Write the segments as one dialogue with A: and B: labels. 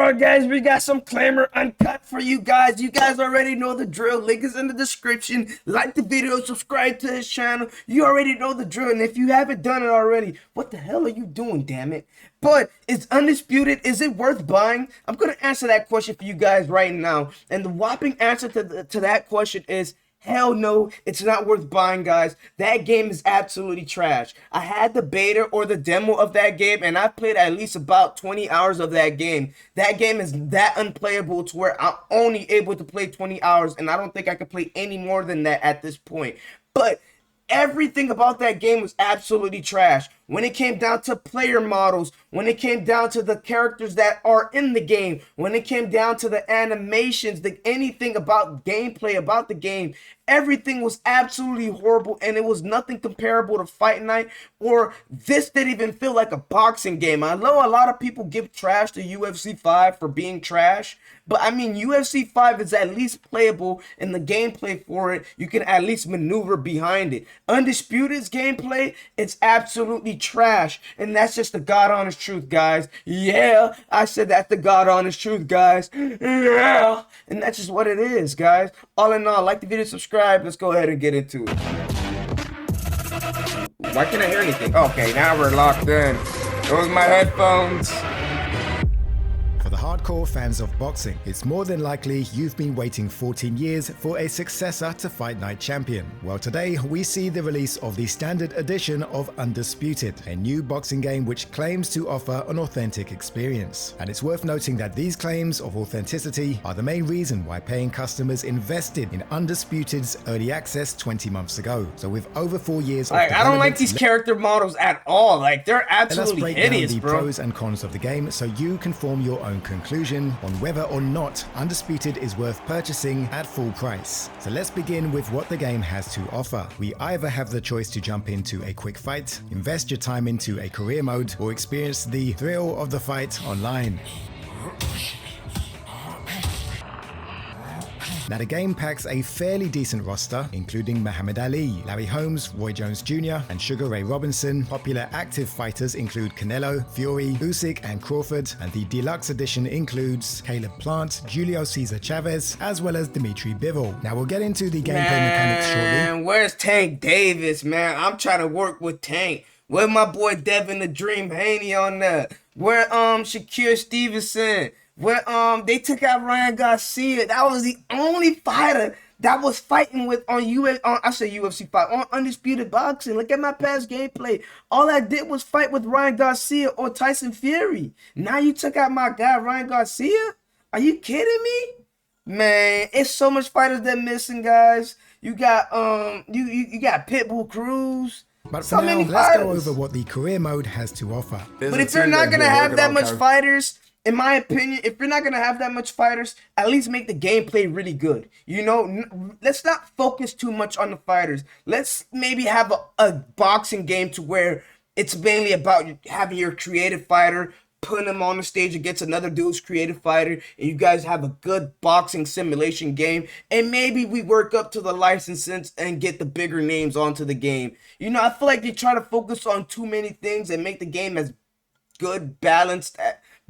A: Alright guys, we got some Claimer Uncut for you guys. You guys already know the drill. Link is in the description. Like the video, subscribe to his channel. You already know the drill. And if you haven't done it already, what the hell are you doing, damn it? But it's Undisputed. Is it worth buying? I'm going to answer that question for you guys right now. And the whopping answer to that question is hell no, it's not worth buying, guys. That game is absolutely trash. I had the beta or the demo of that game, and I've played at least about 20 hours of that game. That game is that unplayable to where I'm only able to play 20 hours, and I don't think I could play any more than that at this point. But everything about that game was absolutely trash. When it came down to player models, when it came down to the characters that are in the game, when it came down to the animations, anything about gameplay, about the game, everything was absolutely horrible, and it was nothing comparable to Fight Night, or this didn't even feel like a boxing game. I know a lot of people give trash to UFC 5 for being trash, but I mean, UFC 5 is at least playable, and the gameplay for it, you can at least maneuver behind it. Undisputed's gameplay, it's absolutely trash, and that's just the God honest truth, guys. Yeah, I said that's the God honest truth, guys. Yeah, and that's just what it is, guys. All in all, like the video, subscribe. Let's go ahead and get into it. Why can't I hear anything? Okay, now we're locked in. Those are my headphones.
B: For the hardcore fans of boxing, it's more than likely you've been waiting 14 years for a successor to Fight Night Champion. Well, today we see the release of the standard edition of Undisputed, a new boxing game which claims to offer an authentic experience. And it's worth noting that these claims of authenticity are the main reason why paying customers invested in Undisputed's early access 20 months ago. So with over 4 years of
A: I don't like these character models at all. Like, they're absolutely hideous,
B: the
A: bro.
B: pros and cons of the game so you can form your own conclusion on whether or not Undisputed is worth purchasing at full price. So let's begin with what the game has to offer. We either have the choice to jump into a quick fight, invest your time into a career mode, or experience the thrill of the fight online. Now, the game packs a fairly decent roster, including Muhammad Ali, Larry Holmes, Roy Jones Jr., and Sugar Ray Robinson. Popular active fighters include Canelo, Fury, Usyk, and Crawford, and the deluxe edition includes Caleb Plant, Julio Cesar Chavez, as well as Dimitri Bivol. Now, we'll get into the gameplay mechanics shortly.
A: Man, where's Tank Davis, man? I'm trying to work with Tank. Where my boy Devin the Dream Haney on that? Where Shakir Stevenson? Where they took out Ryan Garcia. That was the only fighter that was fighting with on UFC 5 on Undisputed Boxing. Look at my past gameplay. All I did was fight with Ryan Garcia or Tyson Fury. Now you took out my guy Ryan Garcia? Are you kidding me? Man, it's so much fighters that missing, guys. You got you got Pitbull Cruz.
B: But for now, let's go over what the career mode has to offer.
A: But if you're not gonna have that much fighters, in my opinion, if you're not going to have that much fighters, at least make the gameplay really good. You know, let's not focus too much on the fighters. Let's maybe have a boxing game to where it's mainly about having your creative fighter, putting him on the stage against another dude's creative fighter, and you guys have a good boxing simulation game, and maybe we work up to the licenses and get the bigger names onto the game. You know, I feel like they try to focus on too many things and make the game as good,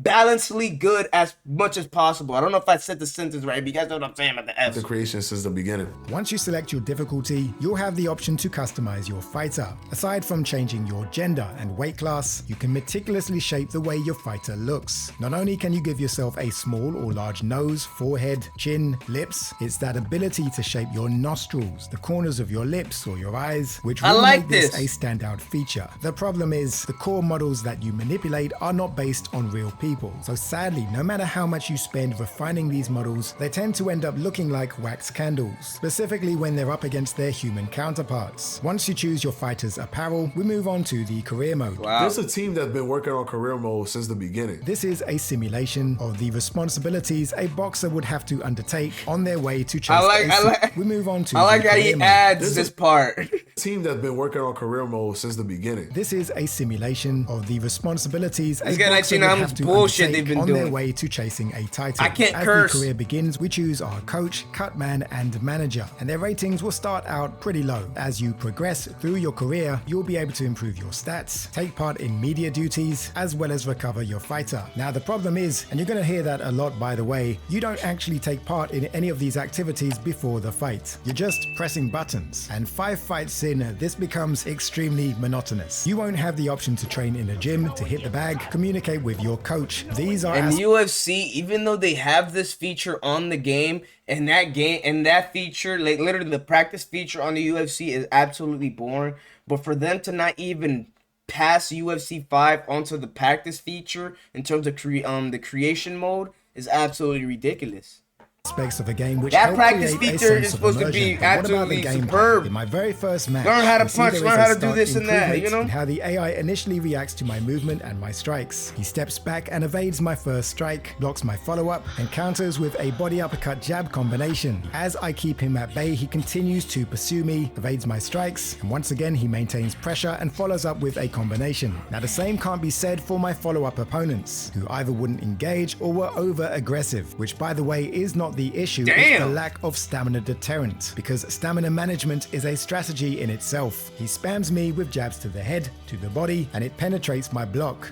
A: balancedly good as much as possible. I don't know if I said the sentence right, but you guys know what I'm saying about the S.
C: The creation since the beginning.
B: Once you select your difficulty, you'll have the option to customize your fighter. Aside from changing your gender and weight class, you can meticulously shape the way your fighter looks. Not only can you give yourself a small or large nose, forehead, chin, lips, it's that ability to shape your nostrils, the corners of your lips or your eyes, which will make this a standout feature. The problem is, the core models that you manipulate are not based on real people. So sadly, no matter how much you spend refining these models, they tend to end up looking like wax candles, specifically when they're up against their human counterparts. Once you choose your fighter's apparel, we move on to the career mode.
C: Wow. There's a team that's been working on career mode since the beginning.
B: This is a simulation of the responsibilities a boxer would have to undertake on their way to chase
A: I like
B: we move on to
A: I like how he adds this part.
C: Team that's been working on career mode since the beginning.
B: This is a simulation of the responsibilities a
A: gonna let
B: boxer
A: you know
B: would
A: how
B: have
A: much
B: to
A: bullshit
B: undertake
A: they've been
B: on
A: doing.
B: their way to chasing a title.
A: I can't
B: As
A: curse.
B: the career begins, we choose our coach, cutman, and manager, and their ratings will start out pretty low. As you progress through your career, you'll be able to improve your stats, take part in media duties, as well as recover your fighter. Now the problem is, and you're going to hear that a lot by the way, you don't actually take part in any of these activities before the fight. You're just pressing buttons, and 5 fights in, this becomes extremely monotonous. You won't have the option to train in a gym, to hit the bag, communicate with your coach. These are
A: And UFC, even though they have this feature on the game, and that feature, like literally the practice feature on the UFC is absolutely boring. But for them to not even pass UFC 5 onto the practice feature in terms of the creation mode is absolutely ridiculous.
B: Aspects of a game which
A: That
B: help
A: practice
B: create a
A: feature
B: sense
A: is
B: of
A: supposed to
B: immersion.
A: be
B: But what about the
A: absolutely
B: gameplay?
A: superb.
B: In my very first match,
A: Learn how to
B: we see
A: punch,
B: there
A: learn
B: is
A: how
B: a
A: to do
B: stark
A: this and that,
B: improvement
A: you know?
B: in how the AI initially reacts to my movement and my strikes. He steps back and evades my first strike, blocks my follow-up, and counters with a body uppercut jab combination. As I keep him at bay, he continues to pursue me, evades my strikes, and once again he maintains pressure and follows up with a combination. Now the same can't be said for my follow-up opponents, who either wouldn't engage or were over-aggressive, which by the way is not the issue, it's the
A: Damn.
B: lack of stamina deterrent, because stamina management is a strategy in itself. He spams me with jabs to the head, to the body, and it penetrates my block.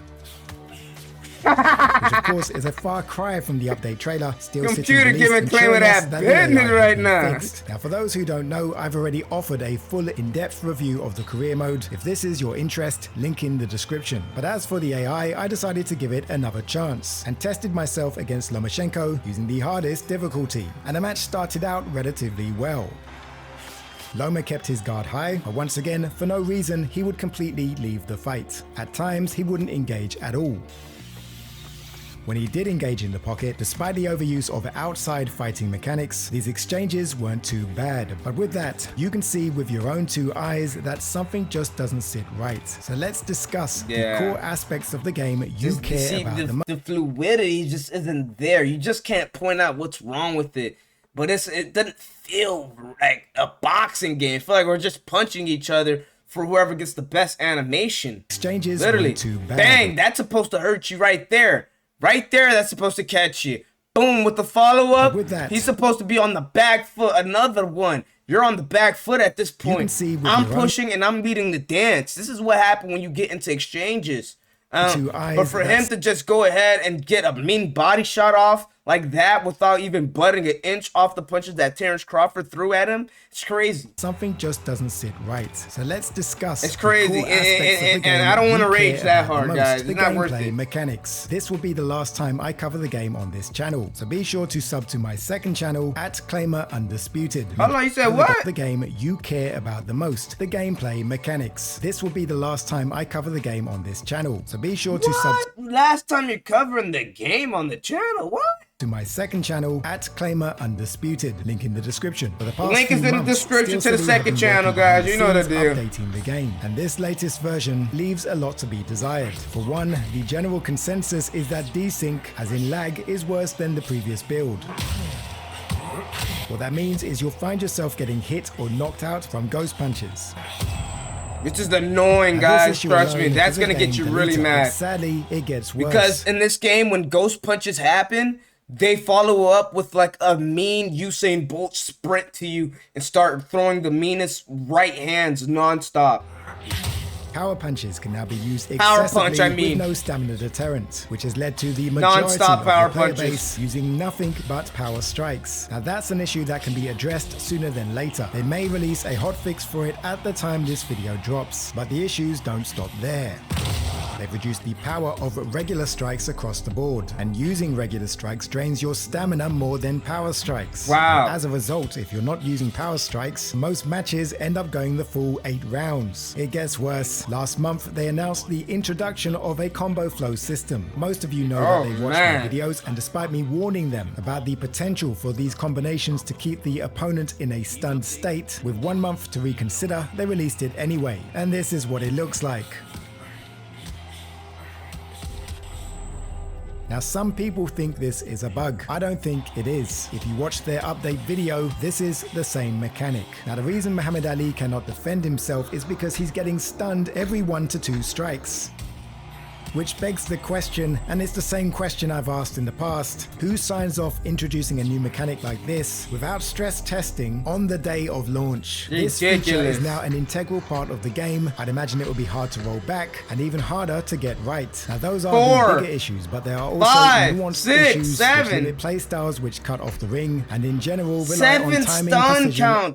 B: Which of course is a far cry from the update trailer, still
A: Computer
B: sitting
A: giving
B: released and
A: Claimer
B: showing us
A: that
B: that the AI
A: business
B: has
A: right
B: been
A: now.
B: fixed. Now for those who don't know, I've already offered a full in-depth review of the career mode. If this is your interest, link in the description. But as for the AI, I decided to give it another chance and tested myself against Lomachenko using the hardest difficulty, and the match started out relatively well. Loma kept his guard high, but once again, for no reason, he would completely leave the fight. At times, he wouldn't engage at all. When he did engage in the pocket, despite the overuse of outside fighting mechanics, these exchanges weren't too bad. But with that, you can see with your own 2 eyes that something just doesn't sit right. So let's discuss the core aspects of the game you care about the most.
A: The fluidity just isn't there. You just can't point out what's wrong with it. But it doesn't feel like a boxing game. I feel like we're just punching each other for whoever gets the best animation.
B: Exchanges
A: Literally,
B: weren't too bad.
A: bang, that's supposed to hurt you right there. Right there, that's supposed to catch you. Boom, with the follow-up,
B: With that,
A: he's supposed to be on the back foot. Another one. You're on the back foot at this point.
B: can see with
A: I'm
B: your own
A: pushing and I'm leading the dance. This is what happened when you get into exchanges.
B: 2 eyes,
A: But for him to just go ahead and get a mean body shot off like that without even butting an inch off the punches that Terrence Crawford threw at him, it's crazy.
B: Something just doesn't sit right. So let's discuss.
A: It's crazy,
B: the core aspects of the
A: and
B: game
A: I don't want to
B: you
A: rage
B: care
A: that
B: about the
A: hard,
B: most,
A: guys.
B: The
A: It's not worth
B: gameplay
A: it.
B: mechanics. This will be the last time I cover the game on this channel. So be sure to sub to my second channel at Claimer Undisputed.
A: Hold on, you said
B: Cover
A: what?
B: The game you care about the most, the gameplay mechanics. This will be the last time I cover the game on this channel. So be sure to sub
A: What? Last time you're covering the game on the channel? What?
B: to my second channel at Claimer Undisputed. Link in the description. For the past
A: Link is
B: few
A: in the
B: months,
A: description
B: Steel
A: to the
B: City have
A: second
B: been
A: channel,
B: working behind
A: guys. You know the
B: scenes
A: deal.
B: Updating the game, and this latest version leaves a lot to be desired. For one, the general consensus is that desync, as in lag, is worse than the previous build. What that means is you'll find yourself getting hit or knocked out from ghost punches.
A: It's just annoying,
B: Now, this
A: guys.
B: issue
A: Trust me,
B: alone
A: that's
B: is a
A: gonna get
B: game
A: you really
B: deleter,
A: mad.
B: but sadly, it gets worse.
A: Because in this game, when ghost punches happen, they follow up with like a mean Usain Bolt sprint to you and start throwing the meanest right hands nonstop.
B: Power punches can now be used
A: Power
B: excessively
A: punch, I mean.
B: with no stamina deterrent, which has led to the majority
A: Non-stop
B: of
A: power
B: the player
A: punches.
B: base using nothing but power strikes. Now that's an issue that can be addressed sooner than later. They may release a hotfix for it at the time this video drops, but the issues don't stop there. They've reduced the power of regular strikes across the board, and using regular strikes drains your stamina more than power strikes.
A: Wow.
B: As a result, if you're not using power strikes, most matches end up going the full 8 rounds. It gets worse. Last month, they announced the introduction of a combo flow system. Most of you know that they watched my videos, and despite me warning them about the potential for these combinations to keep the opponent in a stunned state, with 1 month to reconsider, they released it anyway. And this is what it looks like. Now, some people think this is a bug. I don't think it is. If you watch their update video, this is the same mechanic. Now, the reason Muhammad Ali cannot defend himself is because he's getting stunned every 1 to 2 strikes. Which begs the question, and it's the same question I've asked in the past, who signs off introducing a new mechanic like this without stress testing on the day of launch? This feature is now an integral part of the game. I'd imagine it will be hard to roll back and even harder to get right. Now those are the bigger issues, but there are also nuanced issues which limit playstyles which cut off the ring and in general rely on timing, precision,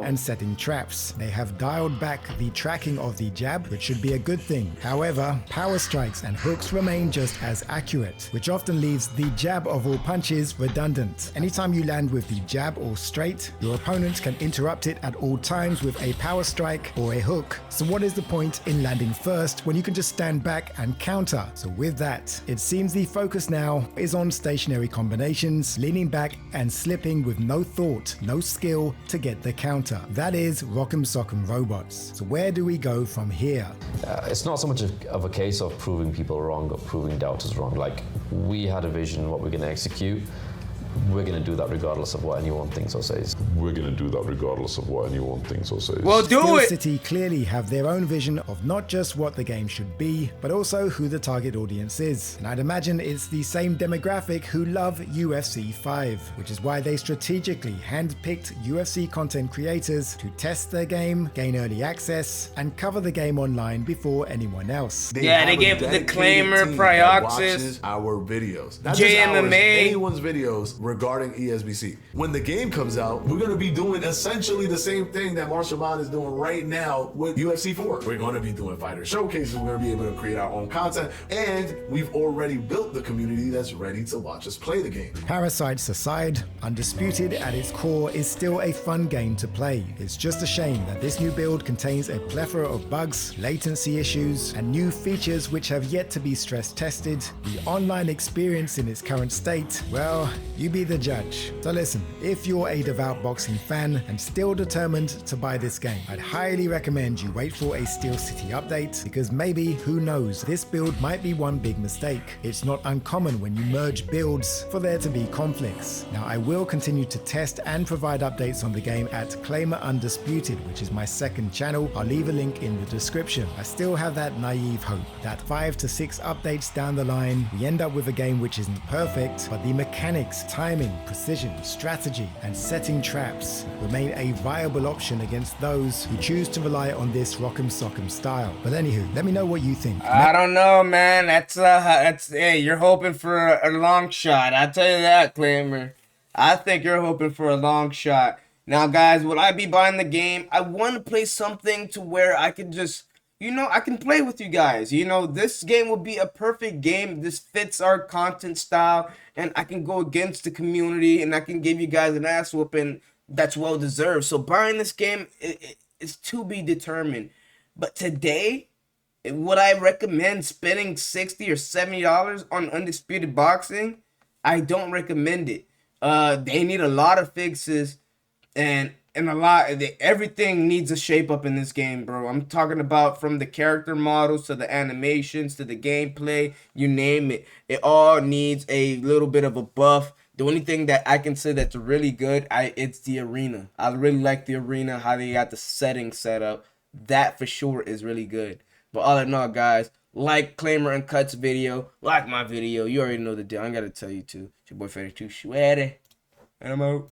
B: and setting traps. They have dialed back the tracking of the jab, which should be a good thing. However, power strikes and hooks remain just as accurate, which often leaves the jab of all punches redundant. Anytime you land with the jab or straight, your opponent can interrupt it at all times with a power strike or a hook. So what is the point in landing first when you can just stand back and counter? So with that, it seems the focus now is on stationary combinations, leaning back and slipping with no thought, no skill to get the counter. That is Rock'em Sock'em Robots. So where do we go from here?
D: It's not so much of a case of proving people wrong or proving doubters wrong. Like, we had a vision what we're going to execute. We're going to do that regardless of what anyone thinks or says.
E: We're going to do that regardless of what anyone thinks or says.
A: Well, do it!
B: City clearly have their own vision of not just what the game should be, but also who the target audience is. And I'd imagine it's the same demographic who love UFC 5, which is why they strategically handpicked UFC content creators to test their game, gain early access, and cover the game online before anyone else.
A: They gave the Claimer, Prioxis,
C: our videos. Not just ours,
A: JMMA,
C: anyone's videos regarding ESBC. When the game comes out, we're going to be doing essentially the same thing that Martial Mind is doing right now with UFC 4. We're going to be doing fighter showcases. We're going to be able to create our own content, and we've already built the community that's ready to watch us play the game.
B: Parasites aside, Undisputed at its core is still a fun game to play. It's just a shame that this new build contains a plethora of bugs, latency issues, and new features which have yet to be stress tested. The online experience in its current state, well, you be the judge. So listen, if you're a devout boxing fan and still determined to buy this game, I'd highly recommend you wait for a Steel City update, because maybe, who knows, this build might be one big mistake. It's not uncommon when you merge builds for there to be conflicts. Now, I will continue to test and provide updates on the game at Claimer Undisputed, which is my second channel. I'll leave a link in the description. I still have that naive hope that 5 to 6 updates down the line, we end up with a game which isn't perfect, but the mechanics, timing, precision, strategy, and setting traps remain a viable option against those who choose to rely on this Rock'em Sock'em style. But anywho, let me know what you think.
A: I don't know, man. Hey, you're hoping for a long shot. I tell you that, Claimer. I think you're hoping for a long shot. Now, guys, will I be buying the game? I want to play something to where I can just, I can play with you guys. This game will be a perfect game. This fits our content style, and I can go against the community, and I can give you guys an ass whooping that's well deserved. So buying this game is to be determined. But today, would I recommend spending $60 or $70 on Undisputed Boxing? I don't recommend it. They need a lot of fixes, and everything needs a shape up in this game, bro. I'm talking about from the character models to the animations to the gameplay, you name it. It all needs a little bit of a buff. The only thing that I can say that's really good, it's the arena. I really like the arena, how they got the settings set up. That for sure is really good. But all in all, guys, like Claimer Uncut's video, like my video. You already know the deal. I gotta tell you too. It's your boy Freddy Too Sweaty, and I'm out.